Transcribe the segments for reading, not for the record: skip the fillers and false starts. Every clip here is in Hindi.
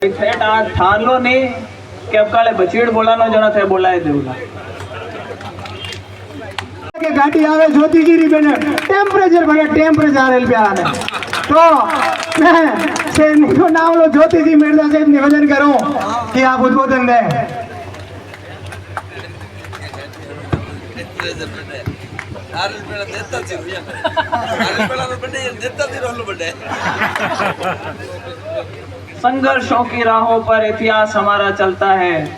ठान लो नहीं कि अब काले बचीड़ बोलानो जना थे बोलाए देवला के गाड़ी आवे ज्योतिगिरी बेने टेम्परेचर बड़े टेम्परेचर एल पे आने तो मैं से निको नाम लो ज्योति जी मिर्जा से निवेदन करूं कि आप उद्बोधन दें। संघर्षों की राहों पर इतिहास हमारा चलता है,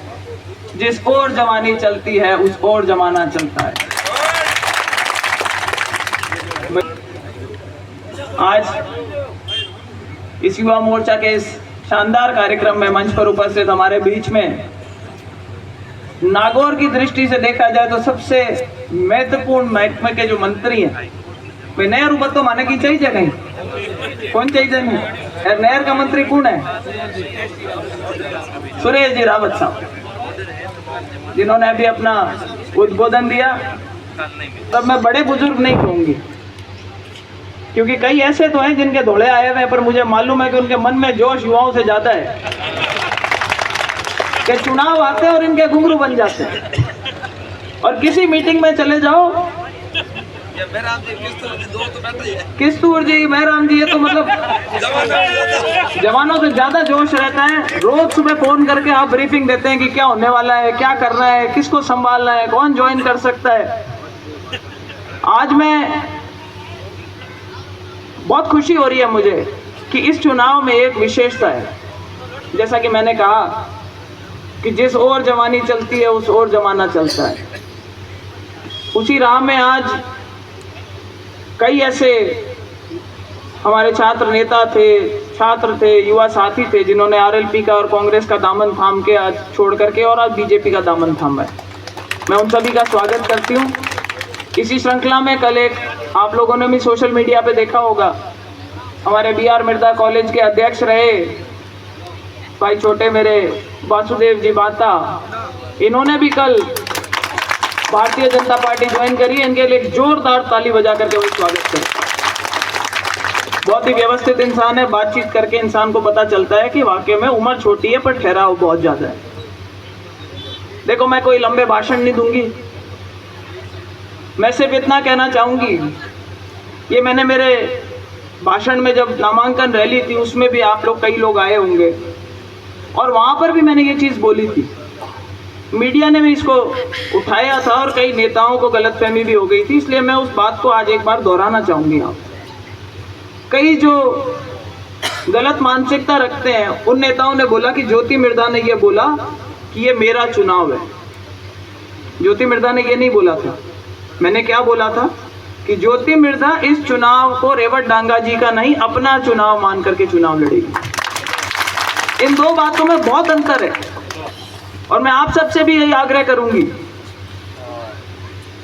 जिस ओर जवानी चलती है उस ओर जमाना चलता है। आज इस युवा मोर्चा के इस शानदार कार्यक्रम में मंच पर उपस्थित हमारे बीच में नागौर की दृष्टि से देखा जाए तो सबसे महत्वपूर्ण महकमे के जो मंत्री हैं, वे नहर ऊपर तो माने की चाहिए कहीं कौन चाहिए नहीं, नहर का मंत्री कौन है? सुरेश जी रावत साहब, जिन्होंने अभी अपना उद्बोधन दिया। तब मैं बड़े बुजुर्ग नहीं कहूंगी, क्योंकि कई ऐसे तो हैं जिनके धोले आए हुए हैं, पर मुझे मालूम है कि उनके मन में जोश युवाओं से ज्यादा है कि चुनाव आते हैं और इनके घुंघरू बन जाते हैं। और किसी मीटिंग में चले जाओ, किस्तूर जी, महराम जी, ये तो मतलब जवानों से ज्यादा जोश रहता है। रोज सुबह फोन करके आप ब्रीफिंग देते हैं कि क्या होने वाला है, क्या करना है, किसको संभालना है, कौन ज्वाइन कर सकता है। आज मैं बहुत खुशी हो रही है मुझे कि इस चुनाव में एक विशेषता है, जैसा कि मैंने कहा कि जिस ओर जवानी चलती है उस ओर जमाना चलता है। उसी राह में आज कई ऐसे हमारे छात्र नेता थे, छात्र थे, युवा साथी थे, जिन्होंने आरएलपी का और कांग्रेस का दामन थाम के आज छोड़ करके और आज बीजेपी का दामन थामा है। मैं उन सभी का स्वागत करती हूँ। इसी श्रृंखला में कल एक आप लोगों ने भी सोशल मीडिया पे देखा होगा, हमारे बीआर मिर्जा कॉलेज के अध्यक्ष रहे भाई छोटे मेरे वासुदेव जी बाता, इन्होंने भी कल भारतीय जनता पार्टी ज्वाइन करी है। इनके लिए एक जोरदार ताली बजा करके वही स्वागत करें। बहुत ही व्यवस्थित इंसान है, बातचीत करके इंसान को पता चलता है कि वाकई में उम्र छोटी है पर ठहराव बहुत ज्यादा है। देखो, मैं कोई लंबे भाषण नहीं दूंगी, मैं सिर्फ इतना कहना चाहूंगी, ये मैंने मेरे भाषण में जब नामांकन रैली थी उसमें भी आप लोग कई लोग आए होंगे और वहां पर भी मैंने ये चीज बोली थी। मीडिया ने भी इसको उठाया था और कई नेताओं को गलतफहमी भी हो गई थी, इसलिए मैं उस बात को आज एक बार दोहराना चाहूंगी। आप कई जो गलत मानसिकता रखते हैं उन नेताओं ने बोला कि ज्योति मिर्जा ने ये बोला कि ये मेरा चुनाव है। ज्योति मिर्जा ने ये नहीं बोला था। मैंने क्या बोला था कि ज्योति मिर्जा इस चुनाव को रेवत डांगा जी का नहीं, अपना चुनाव मान करके चुनाव लड़ेगी। इन दो बातों में बहुत अंतर है और मैं आप सबसे भी यही आग्रह करूंगी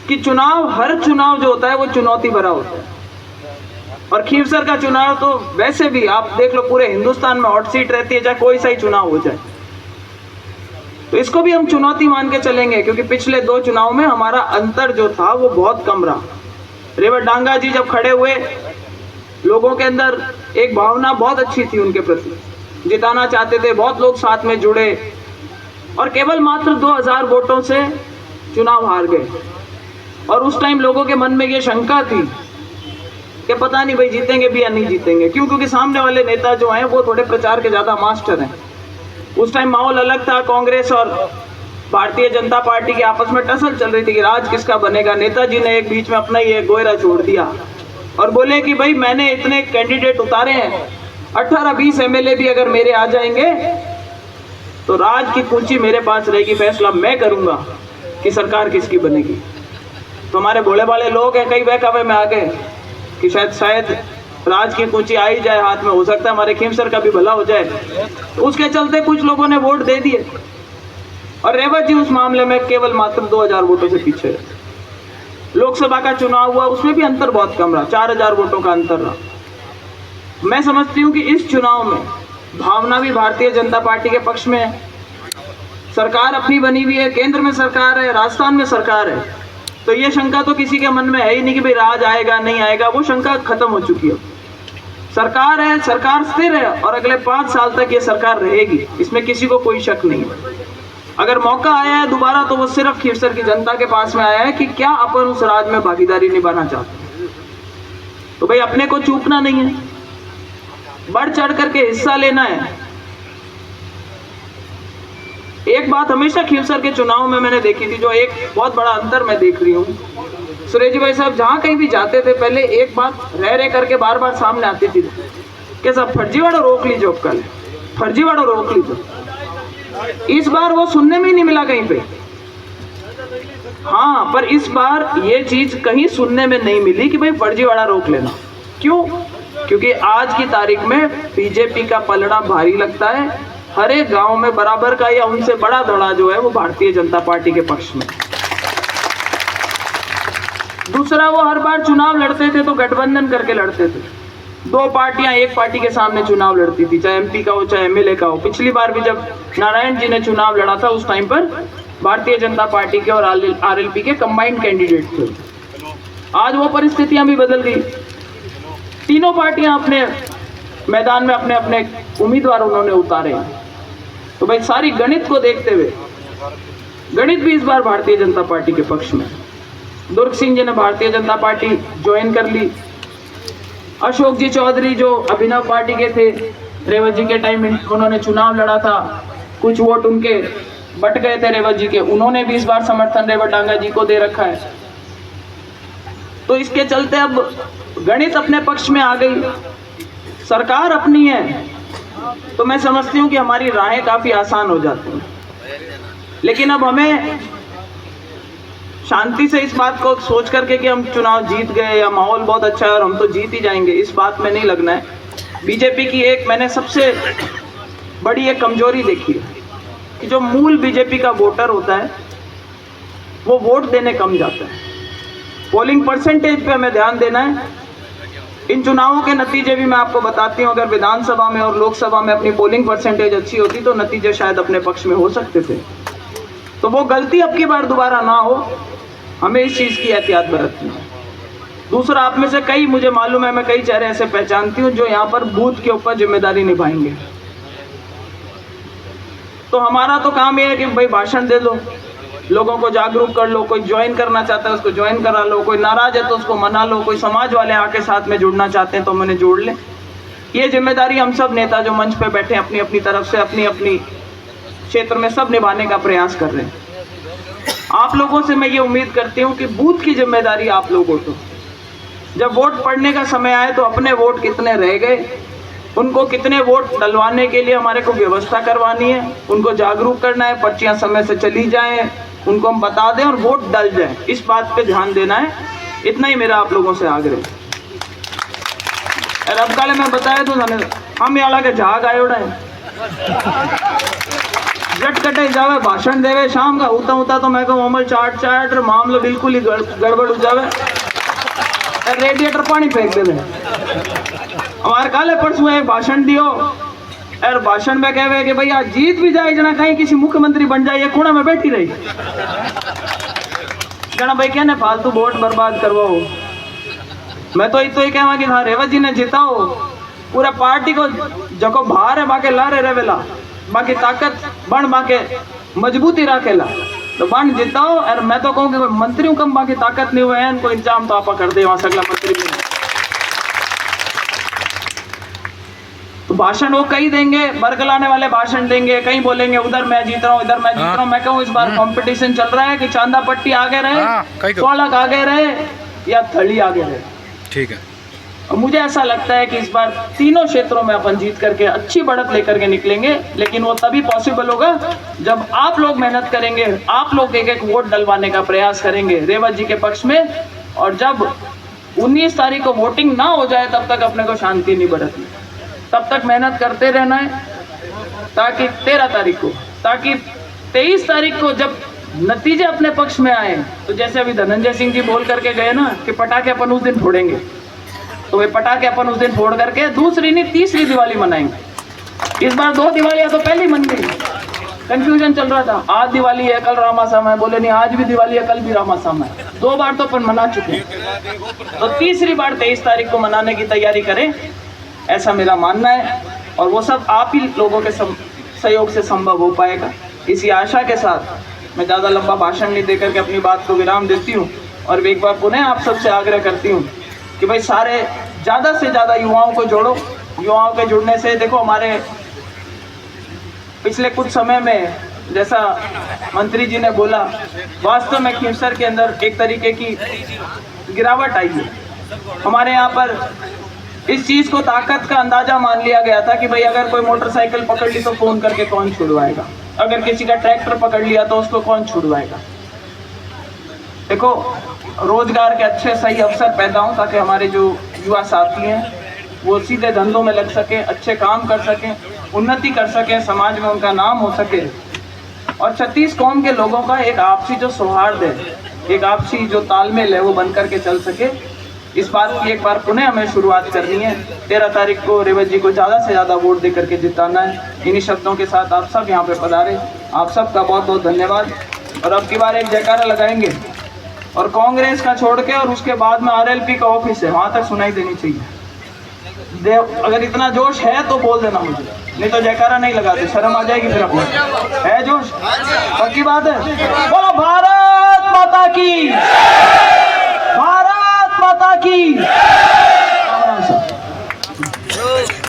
कि चुनाव, हर चुनाव जो होता है वो चुनौती भरा होता है। और खीवसर का चुनाव तो वैसे भी आप देख लो, पूरे हिंदुस्तान में हॉट सीट रहती है, चाहे कोई सा ही चुनाव हो जाए। तो इसको भी हम चुनौती मान के चलेंगे, क्योंकि पिछले दो चुनाव में हमारा अंतर जो था वो बहुत कम रहा। रेवत डांगा जी जब खड़े हुए, लोगों के अंदर एक भावना बहुत अच्छी थी उनके प्रति, जिताना चाहते थे, बहुत लोग साथ में जुड़े और केवल मात्र 2000 वोटों से चुनाव हार गए। और उस टाइम लोगों के मन में ये शंका थी कि पता नहीं भाई जीतेंगे भी या नहीं जीतेंगे। क्यों? क्योंकि सामने वाले नेता जो हैं वो थोड़े प्रचार के ज्यादा मास्टर हैं। उस टाइम माहौल अलग था, कांग्रेस और भारतीय जनता पार्टी की आपस में टसल चल रही थी कि राज किसका बनेगा। नेताजी ने एक बीच में अपना ही एक गोयरा छोड़ दिया और बोले कि भाई मैंने इतने कैंडिडेट उतारे हैं, 18-20 एमएलए भी अगर मेरे आ जाएंगे तो राज की कुंजी मेरे पास रहेगी, फैसला मैं करूंगा कि सरकार किसकी बनेगी। तो हमारे भोले भाले लोग हैं, कई बहकावे में आ गए कि शायद राज की कुंजी आ ही जाए हाथ में, हो सकता है हमारे खीमसर का भी भला हो जाए। तो उसके चलते कुछ लोगों ने वोट दे दिए और रेवत जी उस मामले में केवल मात्र 2000 वोटों से पीछे रहे। लोकसभा का चुनाव हुआ, उसमें भी अंतर बहुत कम रहा, 4000 वोटों का अंतर रहा। मैं समझती हूँ कि इस चुनाव में भावना भी भारतीय जनता पार्टी के पक्ष में है। सरकार अपनी बनी हुई है, केंद्र में सरकार है, राजस्थान में सरकार है, तो ये शंका तो किसी के मन में है ही नहीं कि भाई राज आएगा नहीं आएगा, वो शंका खत्म हो चुकी है। सरकार है, सरकार स्थिर है और अगले 5 साल तक ये सरकार रहेगी, इसमें किसी को कोई शक नहीं है। अगर मौका आया है दोबारा तो वो सिर्फ खीवसर की जनता के पास में आया है कि क्या अपन उस राज में भागीदारी निभाना चाहते हैं। तो भाई अपने को चूकना नहीं है, बढ़ चढ़ करके हिस्सा लेना है। एक बात हमेशा खीवसर के चुनाव में मैंने देखी थी, जो एक बहुत बड़ा अंतर मैं देख रही हूँ। सुरेश जी भाई साहब जहाँ कहीं भी जाते थे पहले एक बात रह करके बार बार सामने आती थी कि सब फर्जीवाड़ा रोक लीजिए, कल फर्जीवाड़ा रोक लीजिए। इस बार वो सुनने में ही नहीं मिला कहीं पे। हाँ, पर इस बार ये चीज कहीं सुनने में नहीं मिली कि भाई फर्जीवाड़ा रोक लेना। क्यों? क्योंकि आज की तारीख में बीजेपी का पलड़ा भारी लगता है। हर एक गांव में बराबर का या उनसे बड़ा धड़ा जो है वो भारतीय जनता पार्टी के पक्ष में। दूसरा, वो हर बार चुनाव लड़ते थे तो गठबंधन करके लड़ते थे। 2 पार्टियां एक पार्टी के सामने चुनाव लड़ती थी, चाहे एमपी का हो चाहे एमएलए का हो। पिछली बार भी जब नारायण जी ने चुनाव लड़ा था उस टाइम पर भारतीय जनता पार्टी के और आरएलपी के कंबाइंड कैंडिडेट थे। आज वो परिस्थितियां भी बदल गई। तीनों पार्टियां अपने मैदान में अपने अपने उम्मीदवार उन्होंने उतारे। तो भाई सारी गणित को देखते हुए गणित भी इस बार भारतीय जनता पार्टी के पक्ष में। दुर्ग सिंह जी ने भारतीय जनता पार्टी ज्वाइन कर ली। अशोक जी चौधरी जो अभिनव पार्टी के थे, रेवत जी के टाइम में उन्होंने चुनाव लड़ा था, कुछ वोट उनके बट गए थे रेवत जी के, उन्होंने भी इस बार समर्थन रेवत डांगा जी को दे रखा है। तो इसके चलते अब गणित अपने पक्ष में आ गई, सरकार अपनी है, तो मैं समझती हूँ कि हमारी राहें काफी आसान हो जाती हैं। लेकिन अब हमें शांति से इस बात को सोच करके कि हम चुनाव जीत गए या माहौल बहुत अच्छा है और हम तो जीत ही जाएंगे, इस बात में नहीं लगना है। बीजेपी की एक मैंने सबसे बड़ी एक कमजोरी देखी है कि जो मूल बीजेपी का वोटर होता है वो वोट देने कम जाता है। पोलिंग परसेंटेज पे हमें ध्यान देना है। इन चुनावों के नतीजे भी मैं आपको बताती हूँ। अगर विधानसभा में और लोकसभा में अपनी पोलिंग परसेंटेज अच्छी होती तो नतीजे शायद अपने पक्ष में हो सकते थे। तो वो गलती अब की बार दोबारा ना हो, हमें इस चीज़ की एहतियात बरतनी है। दूसरा, आप में से कई, मुझे मालूम है, मैं कई चेहरे ऐसे पहचानती हूँ जो यहाँ पर बूथ के ऊपर जिम्मेदारी निभाएंगे। तो हमारा तो काम ये है कि भाई भाषण दे दो, लोगों को जागरूक कर लो, कोई ज्वाइन करना चाहता है उसको ज्वाइन करा लो, कोई नाराज है तो उसको मना लो, कोई समाज वाले आके साथ में जुड़ना चाहते हैं तो उन्हें जोड़ लें। ये जिम्मेदारी हम सब नेता जो मंच पे बैठे अपनी अपनी तरफ से अपनी अपनी क्षेत्र में सब निभाने का प्रयास कर रहे हैं। आप लोगों से मैं ये उम्मीद करती हूँ कि बूथ की जिम्मेदारी आप लोगों को, जब वोट पड़ने का समय आए तो अपने वोट कितने रह गए, उनको कितने वोट डलवाने के लिए हमारे को व्यवस्था करवानी है, उनको जागरूक करना है, पर्चियां समय से चली जाएं, उनको हम बता दें और वोट डल जाए, इस बात पे ध्यान देना है। इतना ही मेरा आप लोगों से आग्रह। और अब काले मैं बताया तो हम यहाँ के झाग आए उड़ा है, जट कटे जावे भाषण देवे शाम का उता उता तो मैं कहूँ अमल चाट और मामला बिल्कुल ही गड़बड़ हो जावे, रेडिएटर पानी फेंक देवे। हमारे काले परसों एक भाषण दियो और भाषण में कहे कि भैया जीत भी जाए जना कहीं किसी मुख्यमंत्री बन जाए, कोना में बैठी रही कहना भाई क्या फालतू वोट बर्बाद करवाओ। मैं तो ही कहवा कि हाँ रेवत जी ने जिताओ, पूरा पार्टी को जको बाहर है बाके ला रहे रेवेला, बाकी ताकत बन बाके मजबूती रखेला तो बन जिताओ। और मैं तो कहूँ कि मंत्रियों कम बाकी ताकत नहीं हुए हैं, इनको इंतजाम तो आपा कर दे वहां सगला मंत्री भी। तो भाषण वो कई देंगे, बरगलाने वाले भाषण देंगे, कहीं बोलेंगे उधर मैं जीत रहा हूँ इधर मैं जीत रहा हूँ। मैं कहूँ इस बार कंपटीशन चल रहा है कि चांदा पट्टी आगे रहे, सोलक आगे रहे या थली आगे रहे, ठीक है। और मुझे ऐसा लगता है कि इस बार तीनों क्षेत्रों में अपन जीत करके अच्छी बढ़त लेकर के निकलेंगे। लेकिन वो तभी पॉसिबल होगा जब आप लोग मेहनत करेंगे, आप लोग एक एक वोट डलवाने का प्रयास करेंगे रेवत जी के पक्ष में। और जब 19 तारीख को वोटिंग ना हो जाए तब तक अपने को शांति नहीं बरतनी, तब तक मेहनत करते रहना है ताकि 13 तारीख को, ताकि 23 तारीख को जब नतीजे अपने पक्ष में आए तो जैसे अभी धनंजय सिंह जी बोल करके गए ना कि पटाखे अपन उस दिन फोड़ेंगे, तो वे पटाखे अपन उस दिन फोड़ करके दूसरी नहीं तीसरी दिवाली मनाएंगे। इस बार 2 दिवालियां तो पहली मन गई, कंफ्यूजन चल रहा था, आज दिवाली है कल रामासामा है, बोले नहीं आज भी दिवाली है कल भी रामासामा है, 2 बार तो अपन मना चुके हैं, तो तीसरी बार 23 तारीख को मनाने की तैयारी करें। ऐसा मेरा मानना है, और वो सब आप ही लोगों के सहयोग से संभव हो पाएगा। इसी आशा के साथ मैं ज़्यादा लंबा भाषण नहीं देकर के अपनी बात को विराम देती हूँ, और एक बार पुनः आप सबसे आग्रह करती हूँ कि भाई सारे ज़्यादा से ज़्यादा युवाओं को जोड़ो। युवाओं के जुड़ने से देखो, हमारे पिछले कुछ समय में जैसा मंत्री जी ने बोला, वास्तव में खींवसर के अंदर एक तरीके की गिरावट आई है। हमारे यहाँ पर इस चीज़ को ताकत का अंदाजा मान लिया गया था कि भाई अगर कोई मोटरसाइकिल पकड़ ली तो फ़ोन करके कौन छुड़वाएगा, अगर किसी का ट्रैक्टर पकड़ लिया तो उसको कौन छुड़वाएगा। देखो, रोजगार के अच्छे सही अवसर पैदा हों ताकि हमारे जो युवा साथी हैं वो सीधे धंधों में लग सकें, अच्छे काम कर सकें, उन्नति कर सकें, समाज में उनका नाम हो सके। और 36 कौम के लोगों का एक आपसी जो सौहार्द है, एक आपसी जो तालमेल है, वो बन करके चल सके। इस बात की एक बार पुनः हमें शुरुआत करनी है। 13 तारीख को रेवत जी को ज़्यादा से ज़्यादा वोट दे करके जिताना है। इन्हीं शब्दों के साथ आप सब यहाँ पे पधारे, आप सबका बहुत बहुत धन्यवाद। और अब की बार एक जयकारा लगाएंगे, और कांग्रेस का छोड़ के और उसके बाद में RLP का ऑफिस है, वहाँ तक सुनाई देनी चाहिए। अगर इतना जोश है तो बोल देना मुझे, नहीं तो जयकारा नहीं लगाते, शर्म आ जाएगी फिर अपने। है जोश? पक्की बात है? बोलो भारत माता की, भारत माता की।